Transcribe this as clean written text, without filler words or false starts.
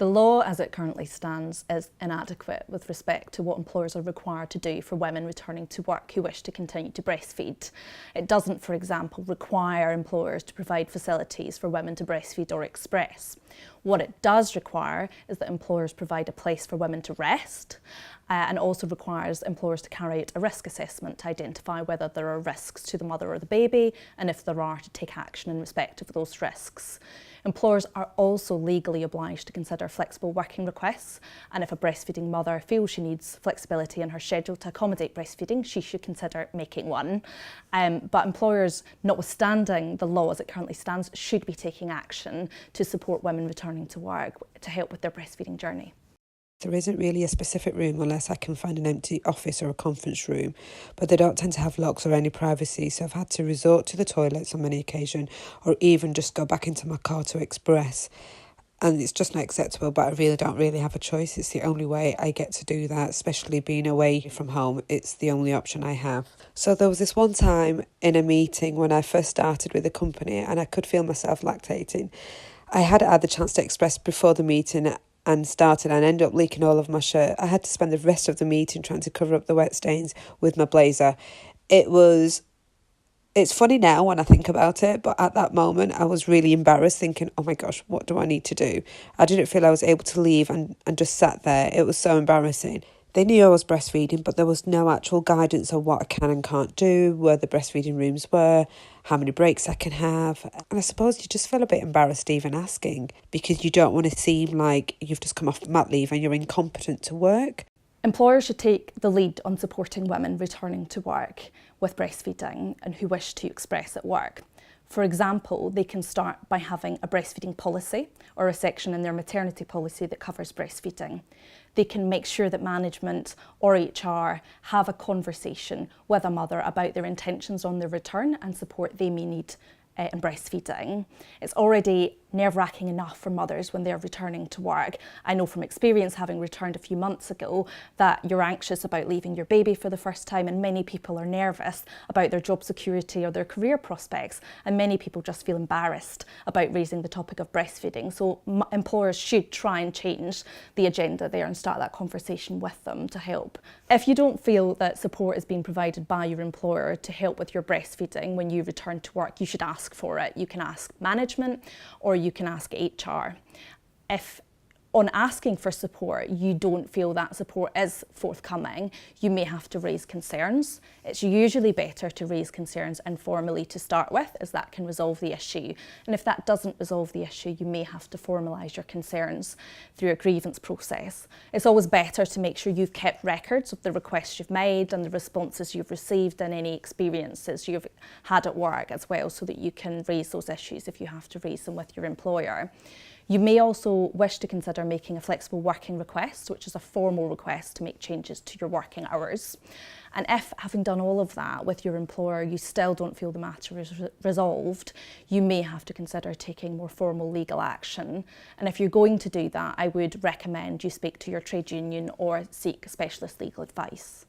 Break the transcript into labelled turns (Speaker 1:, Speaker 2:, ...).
Speaker 1: The law as it currently stands is inadequate with respect to what employers are required to do for women returning to work who wish to continue to breastfeed. It doesn't, for example, require employers to provide facilities for women to breastfeed or express. What it does require is that employers provide a place for women to rest, and also requires employers to carry out a risk assessment to identify whether there are risks to the mother or the baby, and if there are, to take action in respect of those risks. Employers are also legally obliged to consider flexible working requests, and if a breastfeeding mother feels she needs flexibility in her schedule to accommodate breastfeeding, she should consider making one. But employers, notwithstanding the law as it currently stands, should be taking action to support women returning to work to help with their breastfeeding journey.
Speaker 2: There isn't really a specific room unless I can find an empty office or a conference room, but they don't tend to have locks or any privacy, so I've had to resort to the toilets on many occasions, or even just go back into my car to express. And it's just not acceptable, but I really don't have a choice. It's the only way I get to do that, especially being away from home. It's the only option I have. So there was this one time in a meeting when I first started with the company and I could feel myself lactating. I had had the chance to express before the meeting and started and ended up leaking all of my shirt. I had to spend the rest of the meeting trying to cover up the wet stains with my blazer. It's funny now when I think about it, but at that moment I was really embarrassed, thinking, oh my gosh, what do I need to do? I didn't feel I was able to leave and just sat there. It was so embarrassing. They knew I was breastfeeding, but there was no actual guidance on what I can and can't do, where the breastfeeding rooms were, how many breaks I can have. And I suppose you just feel a bit embarrassed even asking, because you don't want to seem like you've just come off mat leave and you're incompetent to work.
Speaker 1: Employers should take the lead on supporting women returning to work with breastfeeding and who wish to express at work. For example, they can start by having a breastfeeding policy or a section in their maternity policy that covers breastfeeding. They can make sure that management or HR have a conversation with a mother about their intentions on their return and support they may need in breastfeeding. It's already nerve-wracking enough for mothers when they're returning to work. I know from experience, having returned a few months ago, that you're anxious about leaving your baby for the first time, and many people are nervous about their job security or their career prospects, and many people just feel embarrassed about raising the topic of breastfeeding. So employers should try and change the agenda there and start that conversation with them to help. If you don't feel that support is being provided by your employer to help with your breastfeeding when you return to work, you should ask for it. You can ask management or you can ask HR. If on asking for support you don't feel that support is forthcoming, you may have to raise concerns. It's usually better to raise concerns informally to start with, as that can resolve the issue. And if that doesn't resolve the issue, you may have to formalise your concerns through a grievance process. It's always better to make sure you've kept records of the requests you've made and the responses you've received and any experiences you've had at work as well, so that you can raise those issues if you have to raise them with your employer. You may also wish to consider making a flexible working request, which is a formal request to make changes to your working hours. And if, having done all of that with your employer, you still don't feel the matter is resolved, you may have to consider taking more formal legal action. And if you're going to do that, I would recommend you speak to your trade union or seek specialist legal advice.